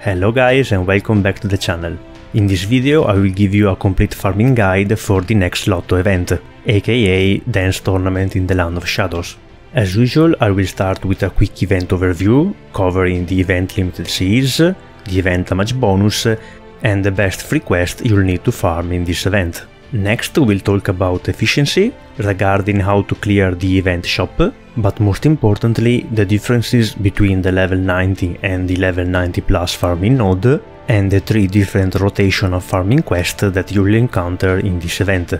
Hello guys and welcome back to the channel. In this video I will give you a complete farming guide for the next Lotto event, aka Dance Tournament in the Land of Shadows. As usual I will start with a quick event overview, covering the event limited series, the event damage bonus, and the best free quest you'll need to farm in this event. Next we'll talk about efficiency, regarding how to clear the event shop, but most importantly the differences between the level 90 and the level 90 plus farming node, and the 3 different rotation of farming quests that you'll encounter in this event.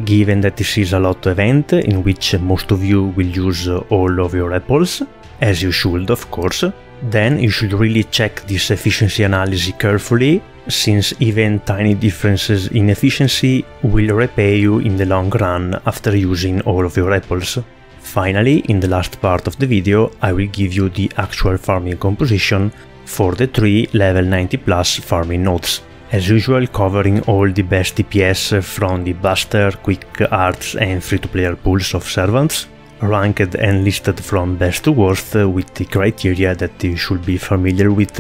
Given that this is a Lotto event in which most of you will use all of your apples, as you should of course, then you should really check this efficiency analysis carefully, since even tiny differences in efficiency will repay you in the long run after using all of your apples. Finally, in the last part of the video, I will give you the actual farming composition for the 3 level 90 plus farming nodes. As usual, covering all the best DPS from the Buster, Quick Arts and free-to-player pools of servants, ranked and listed from best to worst with the criteria that you should be familiar with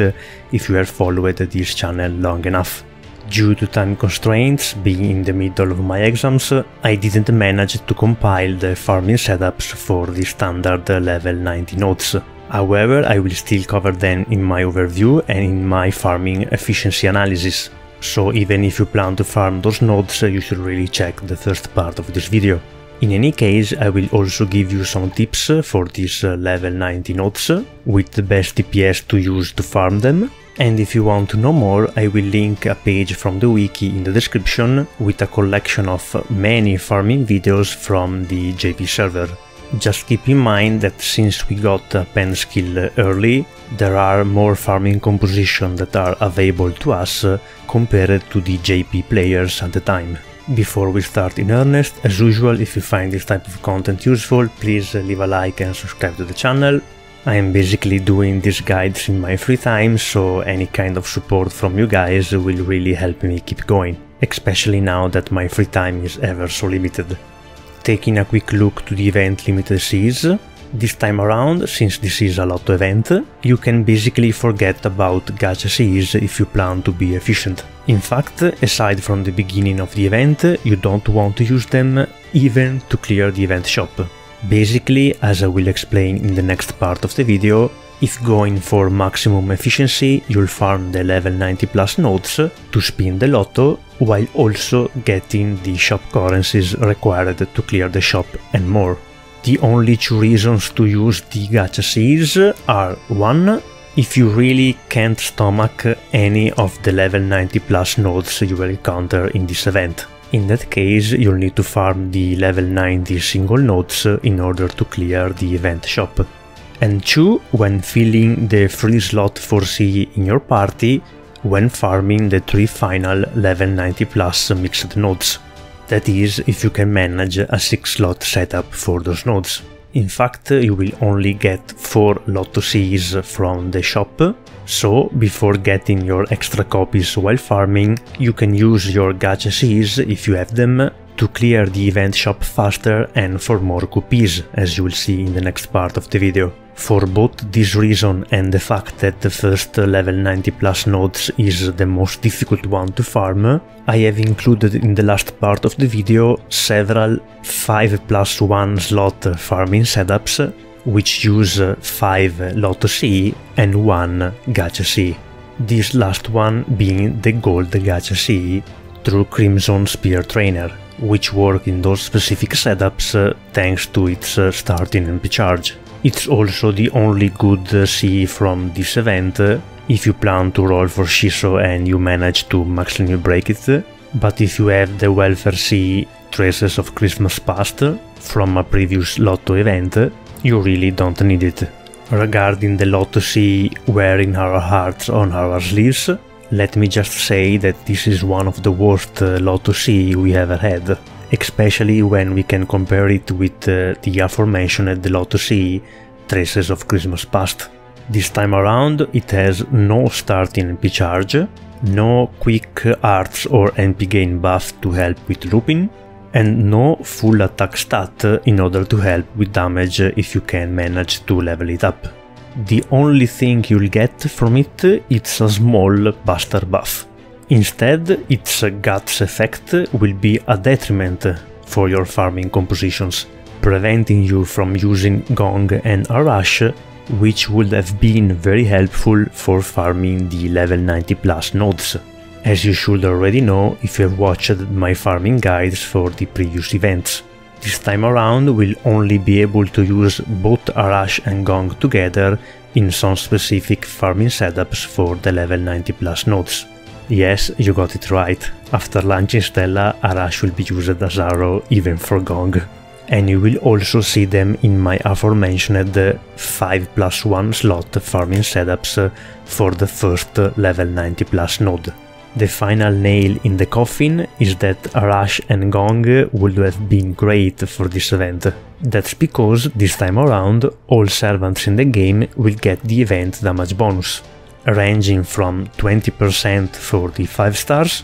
if you have followed this channel long enough. Due to time constraints, being in the middle of my exams, I didn't manage to compile the farming setups for the standard level 90 nodes. However, I will still cover them in my overview and in my farming efficiency analysis. So even if you plan to farm those nodes, you should really check the first part of this video. In any case, I will also give you some tips for these level 90 nodes, with the best DPS to use to farm them, and if you want to know more, I will link a page from the wiki in the description with a collection of many farming videos from the JP server. Just keep in mind that since we got a pen skill early, there are more farming compositions that are available to us compared to the JP players at the time. Before we start in earnest, as usual, if you find this type of content useful, please leave a like and subscribe to the channel. I am basically doing these guides in my free time, so any kind of support from you guys will really help me keep going, especially now that my free time is ever so limited. Taking a quick look to the event limited series, this time around, since this is a Lotto event, you can basically forget about gacha seas if you plan to be efficient. In fact, aside from the beginning of the event, you don't want to use them even to clear the event shop. Basically, as I will explain in the next part of the video, if going for maximum efficiency, you'll farm the level 90 plus nodes to spin the Lotto, while also getting the shop currencies required to clear the shop and more. The only 2 reasons to use the gacha seeds are 1. If you really can't stomach any of the level 90 plus nodes you will encounter in this event. In that case, you'll need to farm the level 90 single nodes in order to clear the event shop. And 2. When filling the free slot foresee in your party when farming the 3 final level 90 plus mixed nodes. That is, if you can manage a 6 slot setup for those nodes. In fact, you will only get 4 Lotto Cs from the shop, so before getting your extra copies while farming, you can use your gacha Cs, if you have them, to clear the event shop faster and for more copies, as you will see in the next part of the video. For both this reason and the fact that the first level 90 plus nodes is the most difficult one to farm, I have included in the last part of the video several 5+1 slot farming setups, which use 5 Lotto C and 1 gacha C. This last one being the gold gacha C through Crimson Spear Trainer, which work in those specific setups thanks to its starting MP charge. It's also the only good C from this event if you plan to roll for Shiso and you manage to maximally break it, but if you have the Welfare C Traces of Christmas Past from a previous Lotto event, you really don't need it. Regarding the Lotto C wearing our hearts on our sleeves, let me just say that this is one of the worst Lotto C we ever had, especially when we can compare it with the aforementioned Lotto C Traces of Christmas Past. This time around it has no starting MP charge, no quick arts or MP gain buff to help with looping, and no full attack stat in order to help with damage if you can manage to level it up. The only thing you'll get from it is a small buster buff. Instead, its guts effect will be a detriment for your farming compositions, preventing you from using Gong and Arash, which would have been very helpful for farming the level 90 plus nodes, as you should already know if you have watched my farming guides for the previous events. This time around we'll only be able to use both Arash and Gong together in some specific farming setups for the level 90 plus nodes. Yes, you got it right, after launching Stella, Arash will be used as arrow even for Gong. And you will also see them in my aforementioned 5+1 slot farming setups for the first level 90 plus node. The final nail in the coffin is that Arash and Gong would have been great for this event. That's because this time around all servants in the game will get the event damage bonus, ranging from 20% for the 5 stars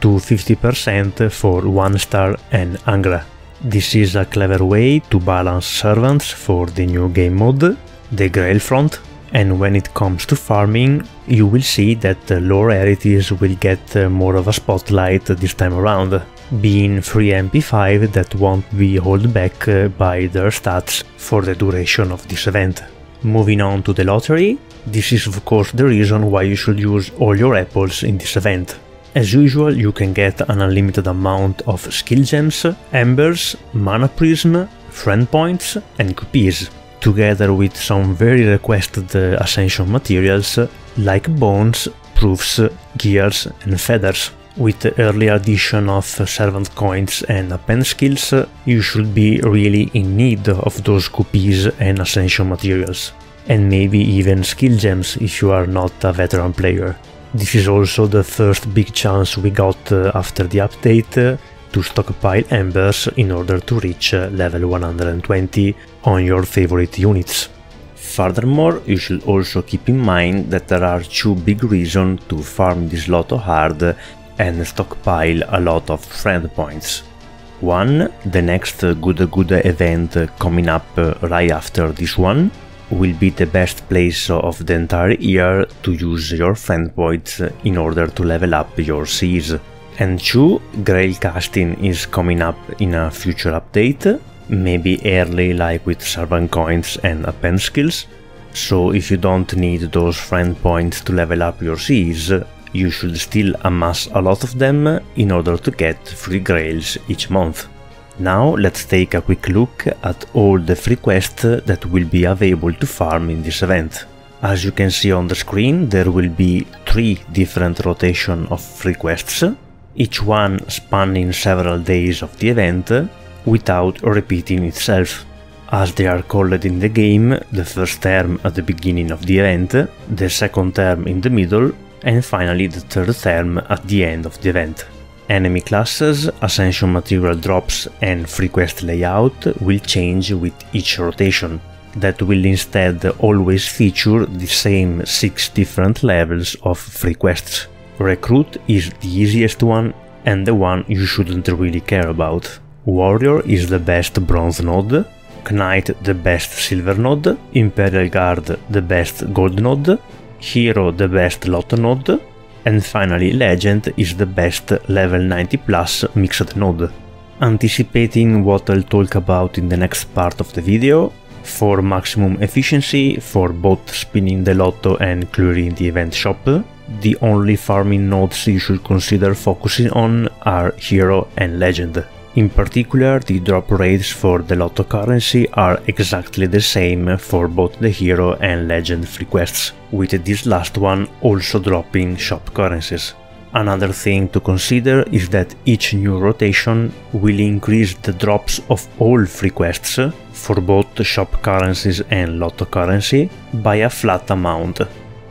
to 50% for 1 star and Angra. This is a clever way to balance servants for the new game mode, the Grail Front, and when it comes to farming, you will see that the low rarities will get more of a spotlight this time around, being free MP5 that won't be held back by their stats for the duration of this event. Moving on to the lottery, this is of course the reason why you should use all your apples in this event. As usual, you can get an unlimited amount of skill gems, embers, mana prism, friend points and copies, together with some very requested ascension materials like bones, proofs, gears and feathers. With the early addition of servant coins and append skills, you should be really in need of those copies and ascension materials, and maybe even skill gems if you are not a veteran player. This is also the first big chance we got after the update to stockpile embers in order to reach level 120 on your favorite units. Furthermore, you should also keep in mind that there are two big reasons to farm this Lotto hard and stockpile a lot of friend points. One, the next good event coming up right after this one will be the best place of the entire year to use your friend points in order to level up your seas. And two, Grail casting is coming up in a future update, maybe early like with servant coins and append skills, so if you don't need those friend points to level up your seas, you should still amass a lot of them in order to get free grails each month. Now let's take a quick look at all the free quests that will be available to farm in this event. As you can see on the screen, there will be 3 different rotations of free quests, each one spanning several days of the event without repeating itself. As they are called in the game, the first term at the beginning of the event, the second term in the middle, and finally the third term at the end of the event. Enemy classes, ascension material drops and free quest layout will change with each rotation. That will instead always feature the same 6 different levels of free quests. Recruit is the easiest one and the one you shouldn't really care about. Warrior is the best bronze node, Knight the best silver node, Imperial Guard the best gold node, Hero the best Lotto node, and finally Legend is the best level 90 plus mixed node. Anticipating what I'll talk about in the next part of the video, for maximum efficiency for both spinning the Lotto and clearing the event shop, the only farming nodes you should consider focusing on are Hero and Legend. In particular, the drop rates for the Lotto currency are exactly the same for both the Hero and Legend free quests, with this last one also dropping shop currencies. Another thing to consider is that each new rotation will increase the drops of all free quests for both shop currencies and Lotto currency by a flat amount.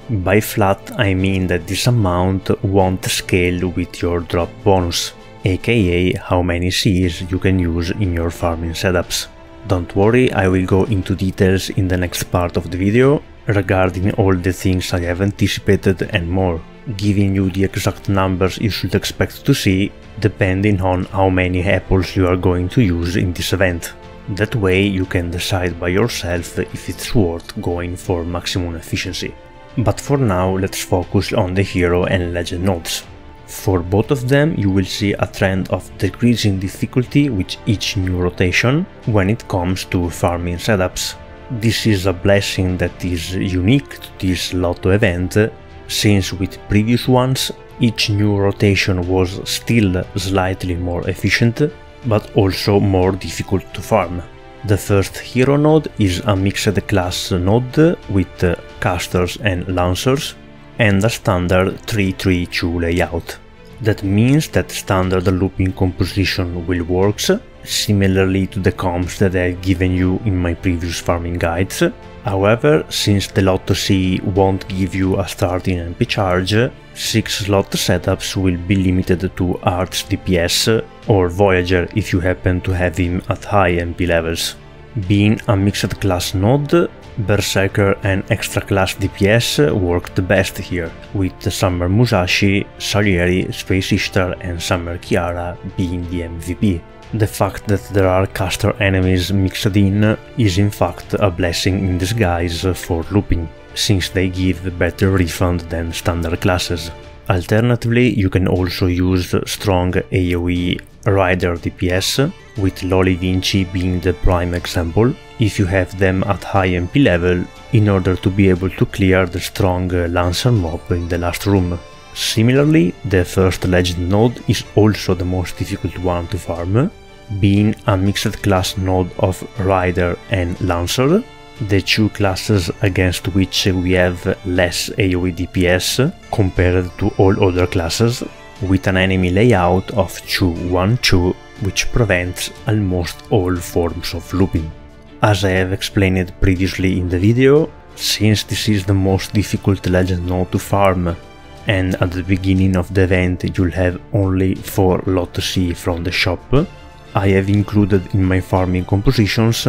By flat I mean that this amount won't scale with your drop bonus, aka how many Cs you can use in your farming setups. Don't worry, I will go into details in the next part of the video regarding all the things I have anticipated and more, giving you the exact numbers you should expect to see depending on how many apples you are going to use in this event. That way you can decide by yourself if it's worth going for maximum efficiency. But for now let's focus on the hero and legend nodes. For both of them you will see a trend of decreasing difficulty with each new rotation when it comes to farming setups. This is a blessing that is unique to this Lotto event, since with previous ones each new rotation was still slightly more efficient, but also more difficult to farm. The first hero node is a mixed class node with casters and lancers, and a standard 3-3-2 layout. That means that standard looping composition will work, similarly to the comps that I've given you in my previous farming guides. However, since the Lotto C won't give you a starting MP charge, 6 slot setups will be limited to Arts DPS or Voyager if you happen to have him at high MP levels. Being a mixed class node, Berserker and extra class DPS worked best here, with Summer Musashi, Salieri, Space Ishtar and Summer Kiara being the MVP. The fact that there are caster enemies mixed in is in fact a blessing in disguise for looping, since they give better refund than standard classes. Alternatively, you can also use strong AoE Rider DPS, with Loli Vinci being the prime example, if you have them at high MP level, in order to be able to clear the strong Lancer mob in the last room. Similarly, the first legend node is also the most difficult one to farm, being a mixed class node of Rider and Lancer, the two classes against which we have less AoE DPS compared to all other classes, with an enemy layout of 2-1-2, which prevents almost all forms of looping. As I have explained previously in the video, since this is the most difficult legend node to farm, and at the beginning of the event you'll have only 4 Lotto C from the shop, I have included in my farming compositions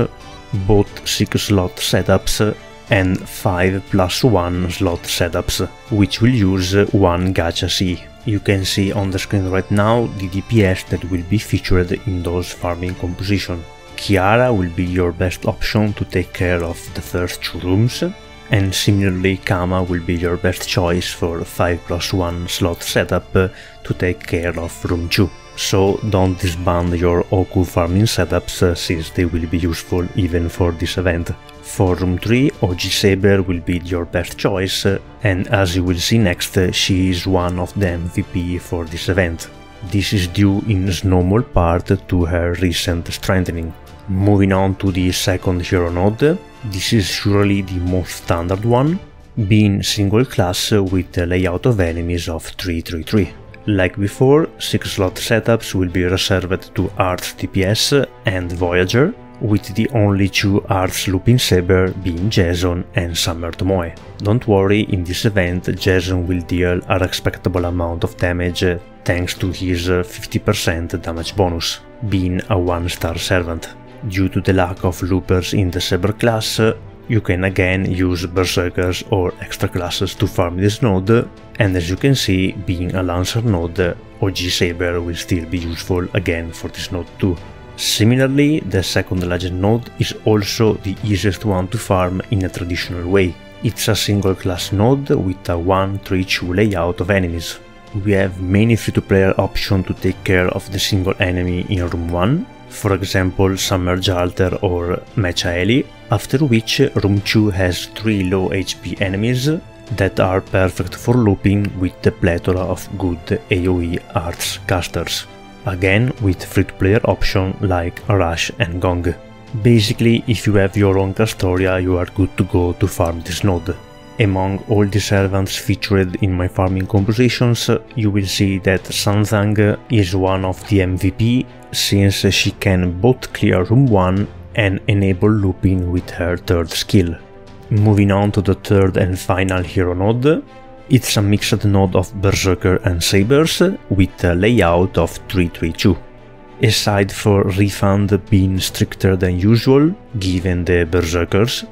both 6 slot setups and 5+1 slot setups, which will use 1 Gacha C. You can see on the screen right now the DPS that will be featured in those farming compositions. Kiara will be your best option to take care of the first 2 rooms, and similarly Kama will be your best choice for 5+1 slot setup to take care of room 2. So don't disband your Ooku farming setups, since they will be useful even for this event. For room 3, OG Saber will be your best choice, and as you will see next, she is one of the MVP for this event. This is due in small part to her recent strengthening. Moving on to the second hero node, this is surely the most standard one, being single class with a layout of enemies of 3-3-3. Like before, 6 slot setups will be reserved to Arts DPS and Voyager, with the only 2 Arts looping saber being Jason and Summer Tomoe. Don't worry, in this event Jason will deal a respectable amount of damage thanks to his 50% damage bonus, being a 1-star servant. Due to the lack of loopers in the saber class, you can again use Berserkers or extra classes to farm this node, and as you can see, being a Lancer node, OG Saber will still be useful again for this node too. Similarly, the second legend node is also the easiest one to farm in a traditional way. It's a single class node with a 1-3-2 layout of enemies. We have many free-to-player options to take care of the single enemy in room 1, for example Summer Jalter or Mecha Eli, after which room 2 has 3 low HP enemies that are perfect for looping with the plethora of good AoE arts casters. Again with free-to-player options like Rush and Gong. Basically, if you have your own Castoria, you are good to go to farm this node. Among all the servants featured in my farming compositions, you will see that Sanzang is one of the MVP, since she can both clear room 1 and enable looping with her third skill. Moving on to the third and final hero node, it's a mixed node of Berserker and Sabers with a layout of 3-3-2. Aside for refund being stricter than usual, given the Berserkers,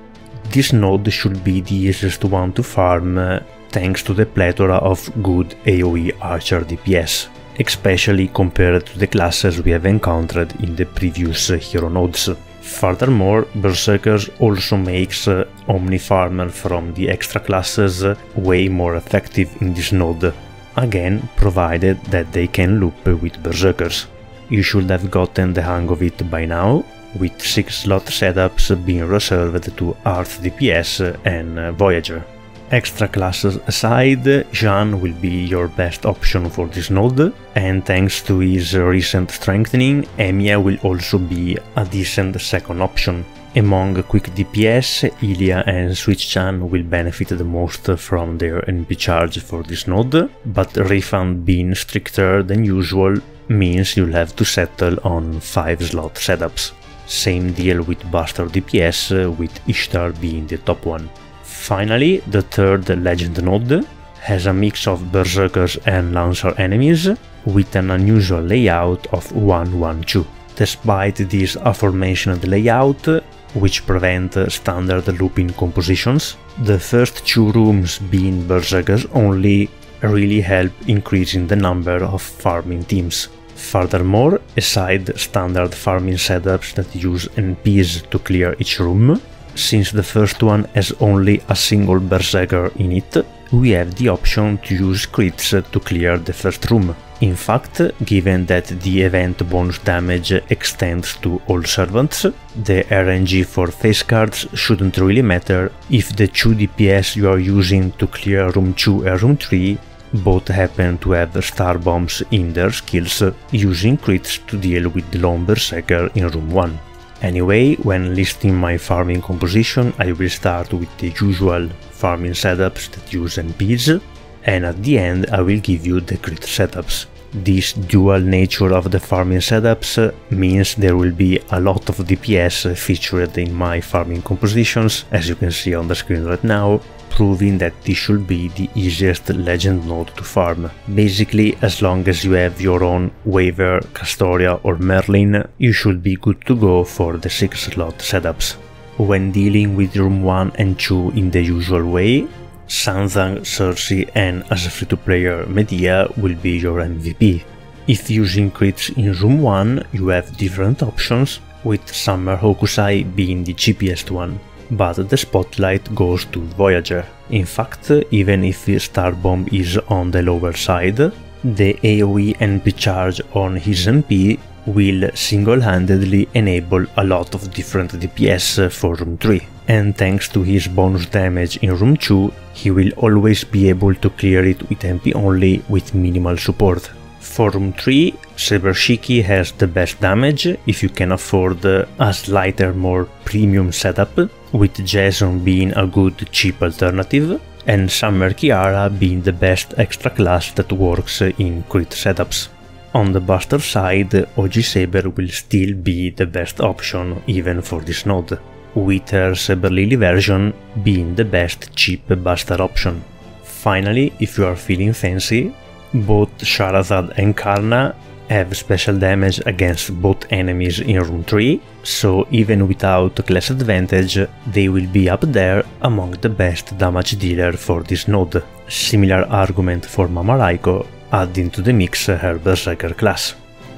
this node should be the easiest one to farm thanks to the plethora of good AoE archer DPS, especially compared to the classes we have encountered in the previous hero nodes. Furthermore, Berserkers also makes Omni Farmer from the extra classes way more effective in this node, again provided that they can loop with Berserkers. You should have gotten the hang of it by now, with 6 slot setups being reserved to Earth DPS and Voyager. Extra classes aside, Jean will be your best option for this node, and thanks to his recent strengthening, Emiya will also be a decent second option. Among quick DPS, Ilya and Switch-chan will benefit the most from their NP charge for this node, but Refund being stricter than usual means you'll have to settle on 5 slot setups. Same deal with Buster DPS, with Ishtar being the top one. Finally, the third Legend node has a mix of Berserkers and Lancer enemies, with an unusual layout of 1-1-2. Despite this aforementioned layout, which prevent standard looping compositions, the first 2 rooms being Berserkers only really help increasing the number of farming teams. Furthermore, aside standard farming setups that use NPs to clear each room, since the first one has only a single Berserker in it, we have the option to use crits to clear the first room. In fact, given that the event bonus damage extends to all servants, the RNG for face cards shouldn't really matter if the 2 DPS you are using to clear room 2 and room 3 both happen to have star bombs in their skills, using crits to deal with the lone Berserker in room 1. Anyway, when listing my farming composition, I will start with the usual farming setups that use NPs, and at the end I will give you the crit setups. This dual nature of the farming setups means there will be a lot of DPS featured in my farming compositions, as you can see on the screen right now, proving that this should be the easiest legend node to farm. Basically, as long as you have your own Waver, Castoria or Merlin, you should be good to go for the 6 slot setups. When dealing with room 1 and 2 in the usual way, Sanzang, Cersei and as a free-to-player Medea will be your MVP. If using crits in room 1, you have different options, with Summer Hokusai being the cheapest one, but the spotlight goes to Voyager. In fact, even if Star Bomb is on the lower side, the AoE NP charge on his MP will single-handedly enable a lot of different DPS for room 3, and thanks to his bonus damage in room 2, he will always be able to clear it with MP only with minimal support. For room 3, Saber Shiki has the best damage if you can afford a slighter, more premium setup, with Jason being a good cheap alternative, and Summer Kiara being the best extra class that works in crit setups. On the Buster side, OG Saber will still be the best option even for this node, with her Saber Lily version being the best cheap Buster option. Finally, if you are feeling fancy, both Sharazad and Karna have special damage against both enemies in room 3, so even without class advantage, they will be up there among the best damage dealer for this node. Similar argument for Mama Raiko, adding to the mix her Berserker class.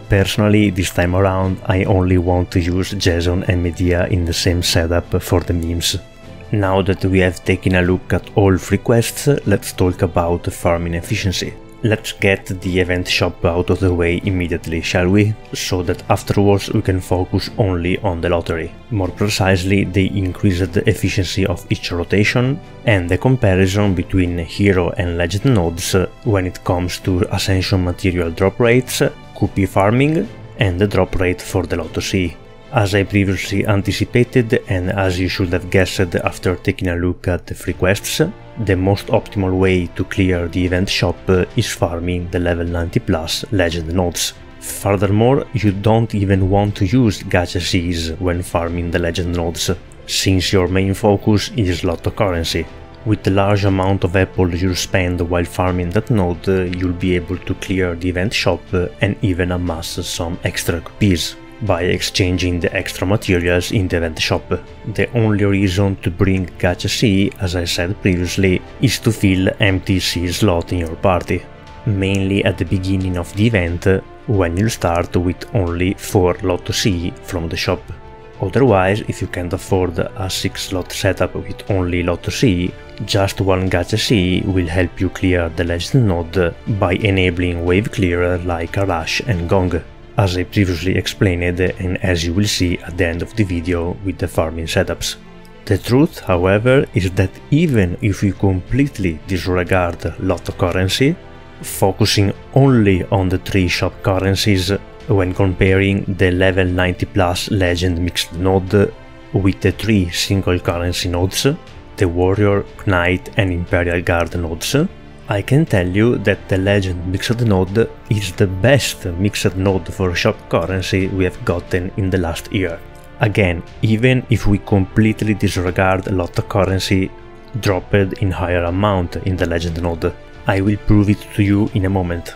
Personally, this time around, I only want to use Jason and Medea in the same setup for the memes. Now that we have taken a look at all free quests, let's talk about farming efficiency. Let's get the event shop out of the way immediately, shall we? So that afterwards we can focus only on the lottery. More precisely, the increased efficiency of each rotation, and the comparison between hero and legend nodes when it comes to ascension material drop rates, QP farming, and the drop rate for the Lotto C. As I previously anticipated, and as you should have guessed after taking a look at the free quests, the most optimal way to clear the event shop is farming the level 90 plus legend nodes. Furthermore, you don't even want to use gacha Cs when farming the legend nodes, since your main focus is Lotto currency. With the large amount of apples you spend while farming that node, you'll be able to clear the event shop and even amass some extra QPs by exchanging the extra materials in the event shop. The only reason to bring gacha C, as I said previously, is to fill empty C slot in your party, mainly at the beginning of the event, when you'll start with only 4 Lotto C from the shop. Otherwise, if you can't afford a 6-slot setup with only Lotto C, just one gacha C will help you clear the legend node by enabling wave clearer like a rush and gong, as I previously explained and as you will see at the end of the video with the farming setups. The truth, however, is that even if we completely disregard Lotto currency, focusing only on the 3 shop currencies when comparing the level 90 plus legend mixed node with the 3 single currency nodes, the warrior, knight and imperial guard nodes, I can tell you that the legend mixed node is the best mixed node for shop currency we have gotten in the last year. Again, even if we completely disregard Lotto currency dropped in higher amount in the legend node. I will prove it to you in a moment.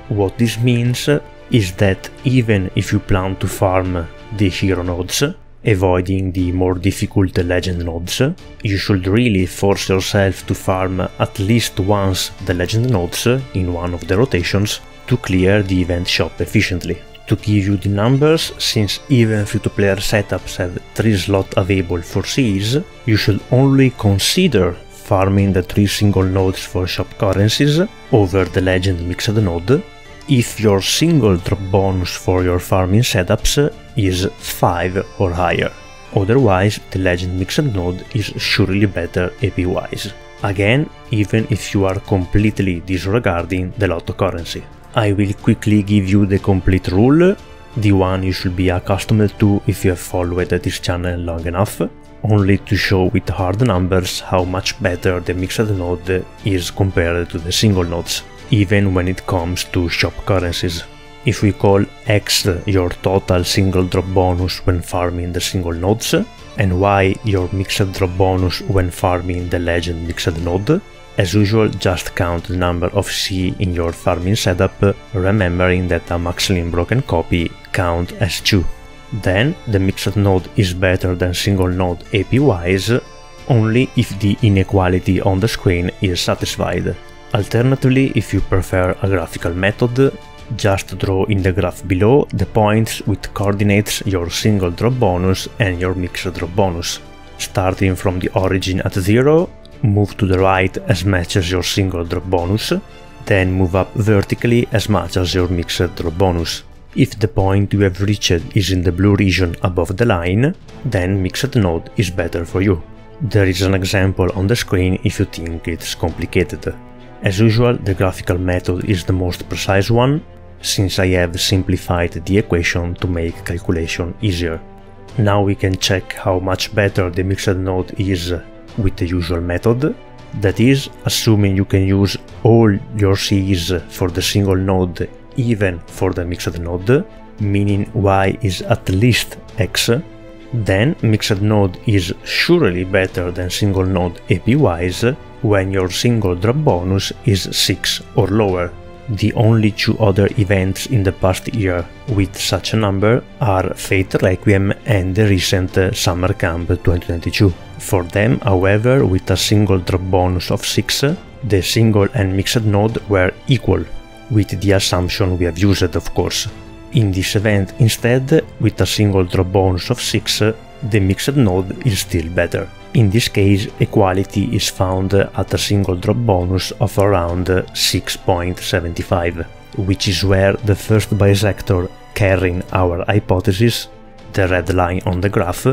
What this means is that even if you plan to farm the hero nodes, avoiding the more difficult legend nodes, you should really force yourself to farm at least once the legend nodes in one of the rotations to clear the event shop efficiently. To give you the numbers, since even free-to-player setups have 3 slots available for Cs, you should only consider farming the 3 single nodes for shop currencies over the legend mixed node if your single drop bonus for your farming setups is 5 or higher. Otherwise, the legend mixed node is surely better AP-wise. Again, even if you are completely disregarding the Lotto currency. I will quickly give you the complete rule, the one you should be accustomed to if you have followed this channel long enough, only to show with hard numbers how much better the mixed node is compared to the single nodes, even when it comes to shop currencies. If we call X your total single drop bonus when farming the single nodes, and Y your mixed drop bonus when farming the legend mixed node, as usual just count the number of C in your farming setup, remembering that a maximally broken copy counts as 2. Then the mixed node is better than single node AP-wise only if the inequality on the screen is satisfied. Alternatively, if you prefer a graphical method, just draw in the graph below the points with coordinates your single drop bonus and your mixed drop bonus. Starting from the origin at 0, move to the right as much as your single drop bonus, then move up vertically as much as your mixed drop bonus. If the point you have reached is in the blue region above the line, then mixed node is better for you. There is an example on the screen if you think it's complicated. As usual, the graphical method is the most precise one, since I have simplified the equation to make calculation easier. Now we can check how much better the mixed node is with the usual method, that is, assuming you can use all your Cs for the single node even for the mixed node, meaning Y is at least X, then mixed node is surely better than single node AP-wise when your single drop bonus is 6 or lower. The only 2 other events in the past year with such a number are Fate Requiem and the recent Summer Camp 2022. For them, however, with a single drop bonus of 6, the single and mixed node were equal, with the assumption we have used, of course. In this event, instead, with a single drop bonus of 6, the mixed node is still better. In this case, equality is found at a single drop bonus of around 6.75, which is where the first bisector carrying our hypothesis, the red line on the graph,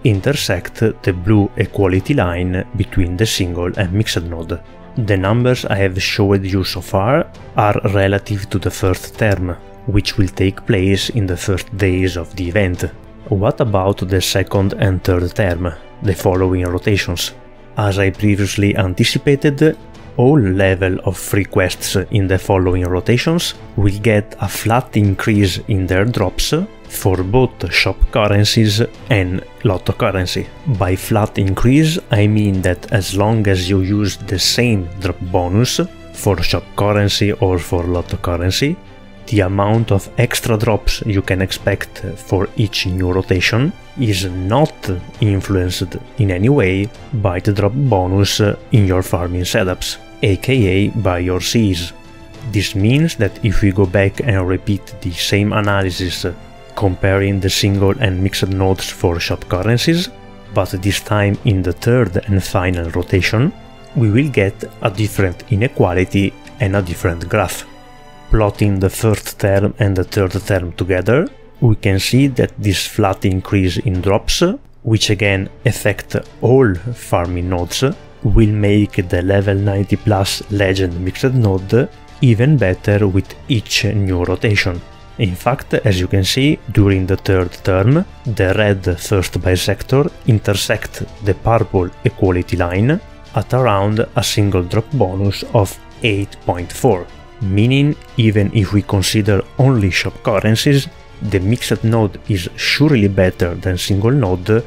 intersect the blue equality line between the single and mixed node. The numbers I have showed you so far are relative to the first term, which will take place in the first days of the event. What about the second and third term, the following rotations? As I previously anticipated, all level of free quests in the following rotations will get a flat increase in their drops for both shop currencies and Lotto currency. By flat increase, I mean that as long as you use the same drop bonus for shop currency or for Lotto currency, the amount of extra drops you can expect for each new rotation is not influenced in any way by the drop bonus in your farming setups, aka by your Cs. This means that if we go back and repeat the same analysis comparing the single and mixed nodes for shop currencies, but this time in the third and final rotation, we will get a different inequality and a different graph. Plotting the first term and the third term together, we can see that this flat increase in drops, which again affect all farming nodes, will make the level 90 plus legend mixed node even better with each new rotation. In fact, as you can see, during the third term, the red first bisector intersects the purple equality line at around a single drop bonus of 8.4, meaning even if we consider only shop currencies, the mixed node is surely better than single node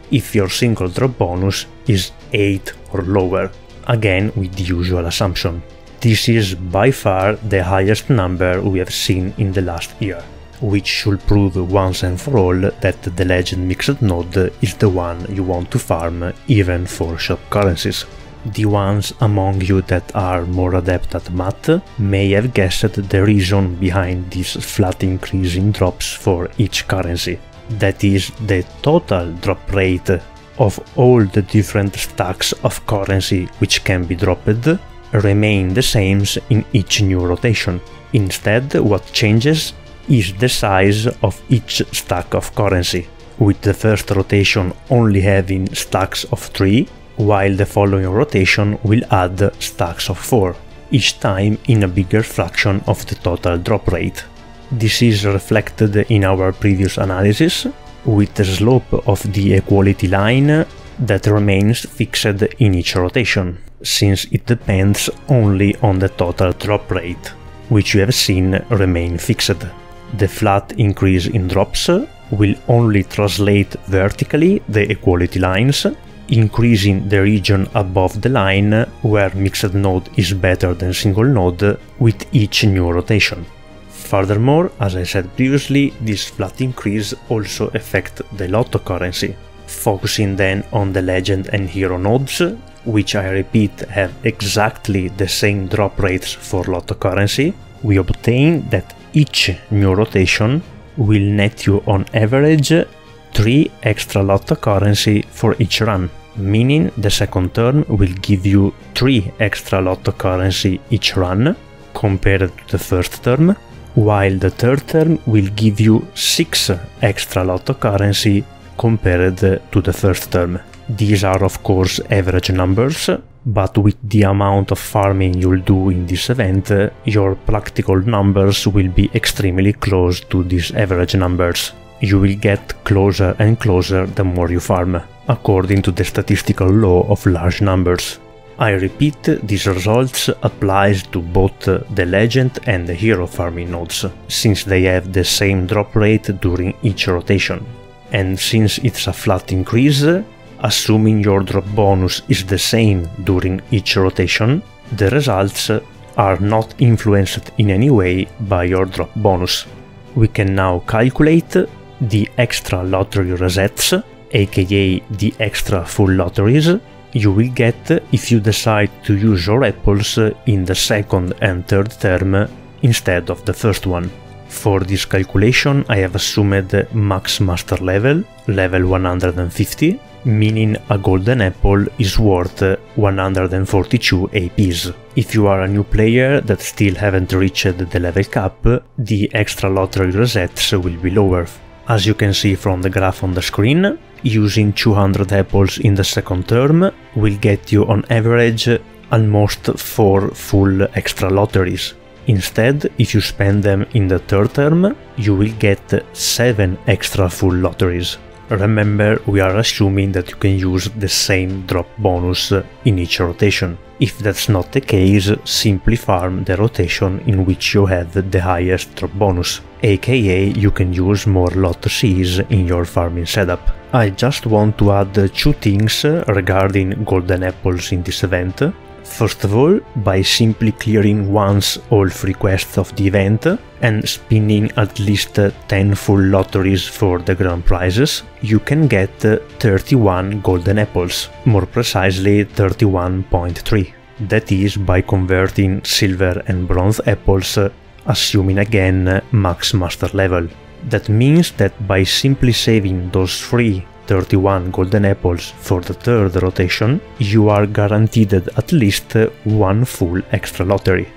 if your single drop bonus is 8 or lower, again with the usual assumption. This is by far the highest number we have seen in the last year, which should prove once and for all that the legend mixed node is the one you want to farm even for shop currencies. The ones among you that are more adept at math may have guessed the reason behind this flat increase in drops for each currency. That is, the total drop rate of all the different stacks of currency which can be dropped remain the same in each new rotation. Instead, what changes is the size of each stack of currency, with the first rotation only having stacks of 3, while the following rotation will add stacks of 4, each time in a bigger fraction of the total drop rate. This is reflected in our previous analysis, with the slope of the equality line that remains fixed in each rotation, since it depends only on the total drop rate, which you have seen remain fixed. The flat increase in drops will only translate vertically the equality lines, increasing the region above the line where mixed node is better than single node with each new rotation. Furthermore, as I said previously, this flat increase also affects the Lotto currency. Focusing then on the legend and hero nodes, which I repeat have exactly the same drop rates for Lotto currency, we obtain that each new rotation will net you on average 3 extra Lotto currency for each run, meaning the second term will give you 3 extra Lotto currency each run compared to the first term, while the third term will give you 6 extra Lotto currency compared to the first term. These are of course average numbers, but with the amount of farming you'll do in this event, your practical numbers will be extremely close to these average numbers. You will get closer and closer the more you farm, according to the statistical law of large numbers. I repeat, these results applies to both the legend and the hero farming nodes, since they have the same drop rate during each rotation. And since it's a flat increase, assuming your drop bonus is the same during each rotation, the results are not influenced in any way by your drop bonus. We can now calculate the extra lottery resets, aka the extra full lotteries, you will get if you decide to use your apples in the second and third term instead of the first one. For this calculation I have assumed max master level, level 150, meaning a golden apple is worth 142 APs. If you are a new player that still haven't reached the level cap, the extra lottery resets will be lower. As you can see from the graph on the screen, using 200 apples in the second term will get you on average almost 4 full extra lotteries. Instead, if you spend them in the third term, you will get 7 extra full lotteries. Remember, we are assuming that you can use the same drop bonus in each rotation. If that's not the case, simply farm the rotation in which you have the highest drop bonus, aka you can use more Lotto Cs in your farming setup. I just want to add 2 things regarding golden apples in this event. First of all, by simply clearing once all free quests of the event and spinning at least 10 full lotteries for the grand prizes, you can get 31 golden apples, more precisely 31.3. That is by converting silver and bronze apples, assuming again max master level. That means that by simply saving those 31 golden apples for the third rotation, you are guaranteed at least one full extra lottery.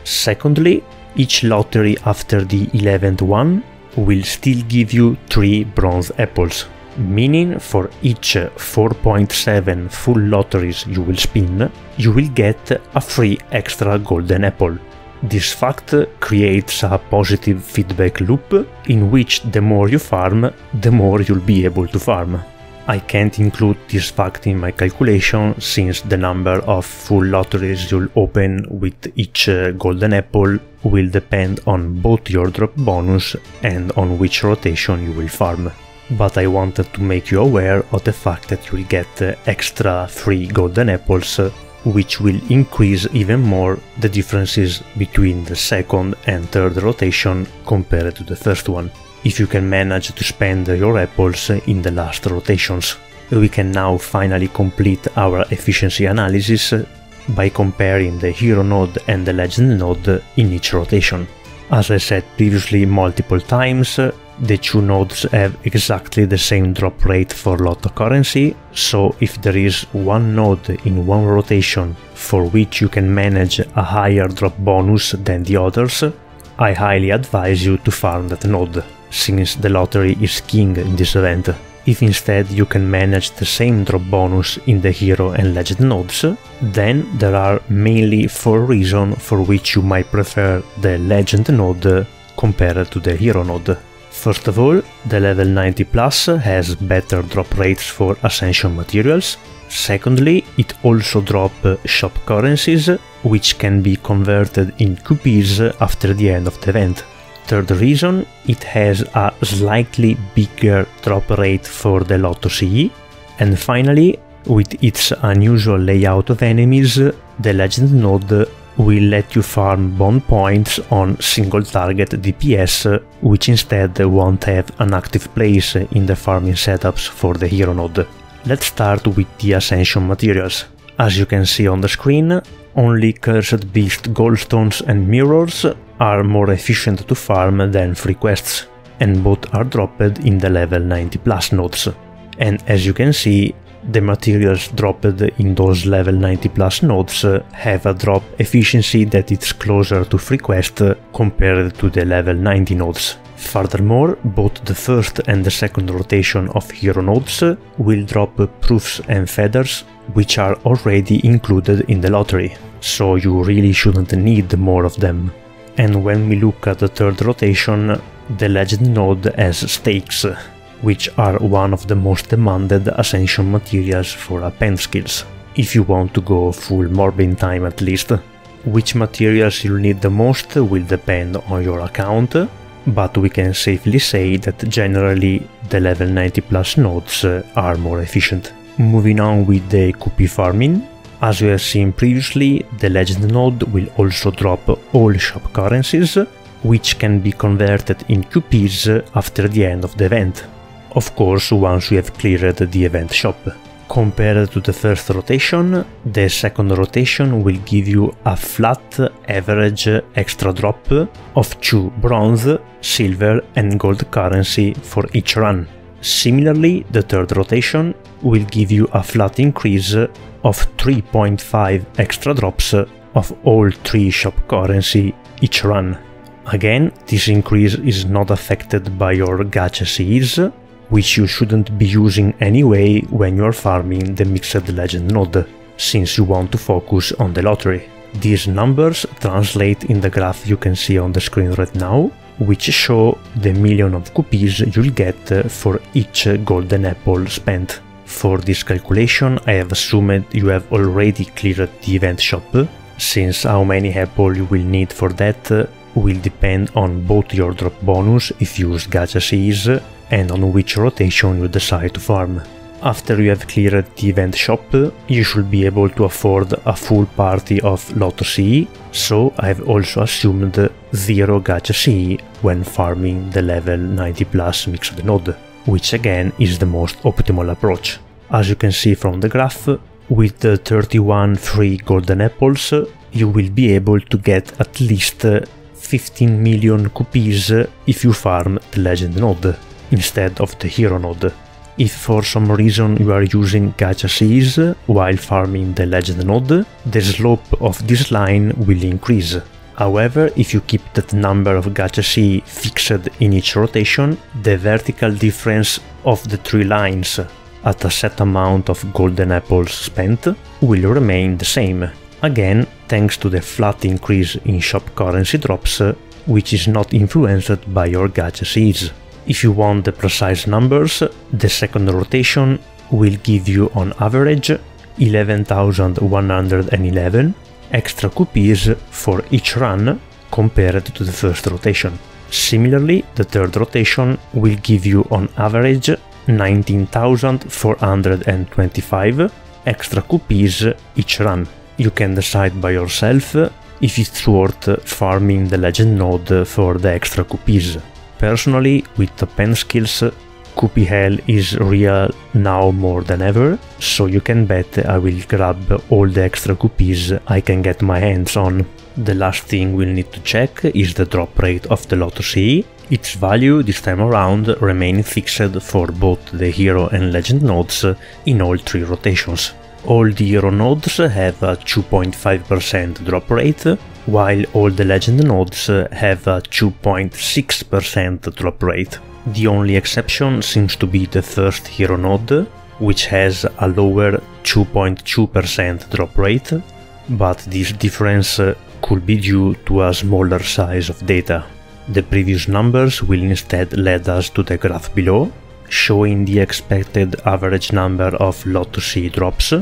Secondly, each lottery after the 11th one will still give you 3 bronze apples, meaning for each 4.7 full lotteries you will spin, you will get a free extra golden apple. This fact creates a positive feedback loop in which the more you farm, the more you'll be able to farm. I can't include this fact in my calculation since the number of full lotteries you'll open with each golden apple will depend on both your drop bonus and on which rotation you will farm. But I wanted to make you aware of the fact that you'll get extra free golden apples, which will increase even more the differences between the second and third rotation compared to the first one, if you can manage to spend your apples in the last rotations. We can now finally complete our efficiency analysis by comparing the hero node and the legend node in each rotation. As I said previously multiple times, the two nodes have exactly the same drop rate for Lotto currency, so if there is one node in one rotation for which you can manage a higher drop bonus than the others, I highly advise you to farm that node, since the lottery is king in this event. If instead you can manage the same drop bonus in the hero and legend nodes, then there are mainly 4 reasons for which you might prefer the legend node compared to the hero node. First of all, the level 90 plus has better drop rates for ascension materials. Secondly, it also drops shop currencies, which can be converted in QPs after the end of the event. Third reason, it has a slightly bigger drop rate for the Lotto CE. And finally, with its unusual layout of enemies, the legend node will let you farm bond points on single target DPS, which instead won't have an active place in the farming setups for the hero node. Let's start with the ascension materials. As you can see on the screen, only Cursed Beast Goldstones and Mirrors are more efficient to farm than free quests, and both are dropped in the level 90 plus nodes. And as you can see, the materials dropped in those level 90 plus nodes have a drop efficiency that is closer to free quest compared to the level 90 nodes. Furthermore, both the first and the second rotation of hero nodes will drop proofs and feathers, which are already included in the lottery, so you really shouldn't need more of them. And when we look at the third rotation, the legend node has stakes, which are one of the most demanded ascension materials for append skills, if you want to go full Morbin time at least. Which materials you'll need the most will depend on your account, but we can safely say that generally the level 90 plus nodes are more efficient. Moving on with the QP farming, as we have seen previously, the legend node will also drop all shop currencies, which can be converted in QPs after the end of the event. Of course, once we have cleared the event shop. Compared to the first rotation, the second rotation will give you a flat average extra drop of 2 bronze, silver and gold currency for each run. Similarly, the third rotation will give you a flat increase of 3.5 extra drops of all 3 shop currency each run. Again, this increase is not affected by your gacha CEs, which you shouldn't be using anyway when you are farming the mixed legend node, since you want to focus on the lottery. These numbers translate in the graph you can see on the screen right now, which show the million of QPs you'll get for each golden apple spent. For this calculation, I have assumed you have already cleared the event shop, since how many apple you will need for that will depend on both your drop bonus if you use gacha CEs and on which rotation you decide to farm. After you have cleared the event shop, you should be able to afford a full party of Lotto CE, so I have also assumed 0 gacha CE when farming the level 90 plus mixed node, which again is the most optimal approach. As you can see from the graph, with the 31 free golden apples, you will be able to get at least 15 million copies if you farm the legend node instead of the hero node. If for some reason you are using gacha seeds while farming the legend node, the slope of this line will increase. However, if you keep that number of gacha seeds fixed in each rotation, the vertical difference of the three lines at a set amount of golden apples spent will remain the same, again thanks to the flat increase in shop currency drops, which is not influenced by your gacha seeds. If you want the precise numbers, the second rotation will give you on average 11,111 extra copies for each run compared to the first rotation. Similarly, the third rotation will give you on average 19,425 extra copies each run. You can decide by yourself if it's worth farming the legend node for the extra copies. Personally, with the pen skills, Copy Hell is real now more than ever, so you can bet I will grab all the extra copies I can get my hands on. The last thing we'll need to check is the drop rate of the Lotto CE. Its value this time around remains fixed for both the hero and legend nodes in all three rotations. All the hero nodes have a 2.5% drop rate, while all the legend nodes have a 2.6% drop rate. The only exception seems to be the first hero node, which has a lower 2.2% drop rate, but this difference could be due to a smaller size of data. The previous numbers will instead lead us to the graph below, showing the expected average number of Lotto CE drops,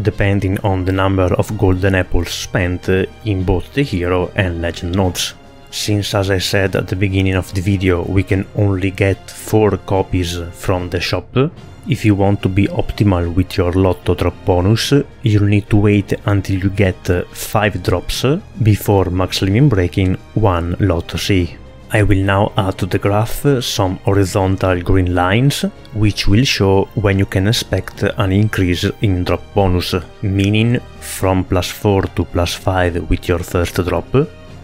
depending on the number of golden apples spent in both the hero and legend nodes. Since, as I said at the beginning of the video, we can only get 4 copies from the shop, if you want to be optimal with your Lotto drop bonus, you'll need to wait until you get 5 drops before max limit breaking 1 Lotto CE. I will now add to the graph some horizontal green lines, which will show when you can expect an increase in drop bonus, meaning from +4 to +5 with your first drop,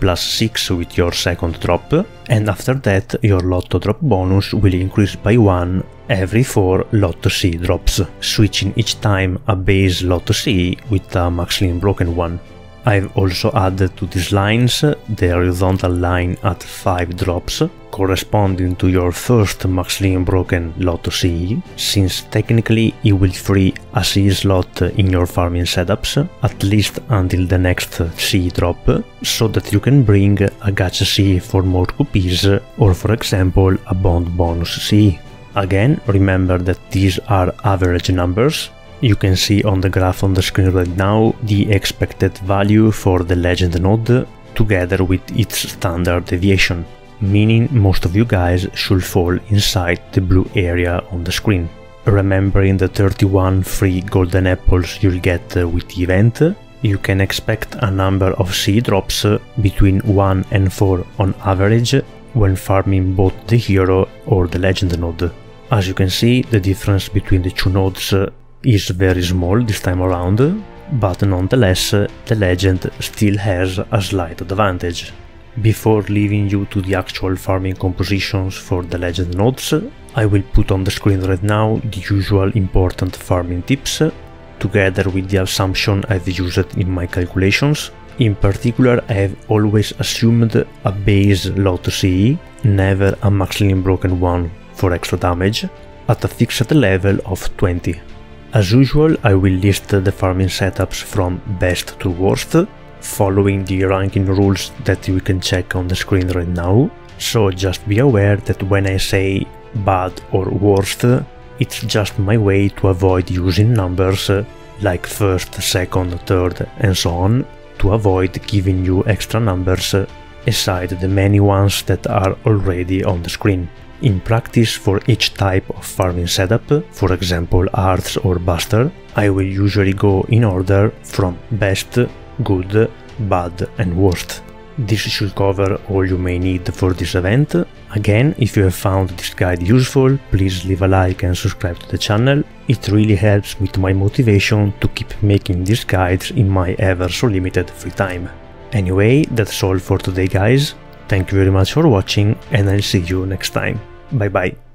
+6 with your second drop, and after that your Lotto drop bonus will increase by 1 every 4 Lotto CE drops, switching each time a base Lotto CE with a max limit broken one. I've also added to these lines the horizontal line at 5 drops, corresponding to your first max limit broken Lotto CE, since technically it will free a CE slot in your farming setups, at least until the next CE drop, so that you can bring a gacha CE for more copies, or for example a bond bonus CE. Again, remember that these are average numbers. You can see on the graph on the screen right now the expected value for the legend node together with its standard deviation, meaning most of you guys should fall inside the blue area on the screen. Remembering the 31 free golden apples you'll get with the event, you can expect a number of CE drops between 1 and 4 on average when farming both the hero or the legend node. As you can see, the difference between the two nodes is very small this time around, but nonetheless the legend still has a slight advantage. Before leaving you to the actual farming compositions for the legend nodes, I will put on the screen right now the usual important farming tips, together with the assumption I've used in my calculations. In particular, I have always assumed a base Lotto CE, never a max limit broken one for extra damage, at a fixed level of 20. As usual, I will list the farming setups from best to worst, following the ranking rules that you can check on the screen right now, so just be aware that when I say bad or worst, it's just my way to avoid using numbers like first, second, third and so on, to avoid giving you extra numbers aside the many ones that are already on the screen. In practice, for each type of farming setup, for example Arts or Buster, I will usually go in order from best, good, bad and worst. This should cover all you may need for this event. Again, if you have found this guide useful, please leave a like and subscribe to the channel. It really helps with my motivation to keep making these guides in my ever so limited free time. Anyway, that's all for today guys. Thank you very much for watching and I'll see you next time. Bye bye.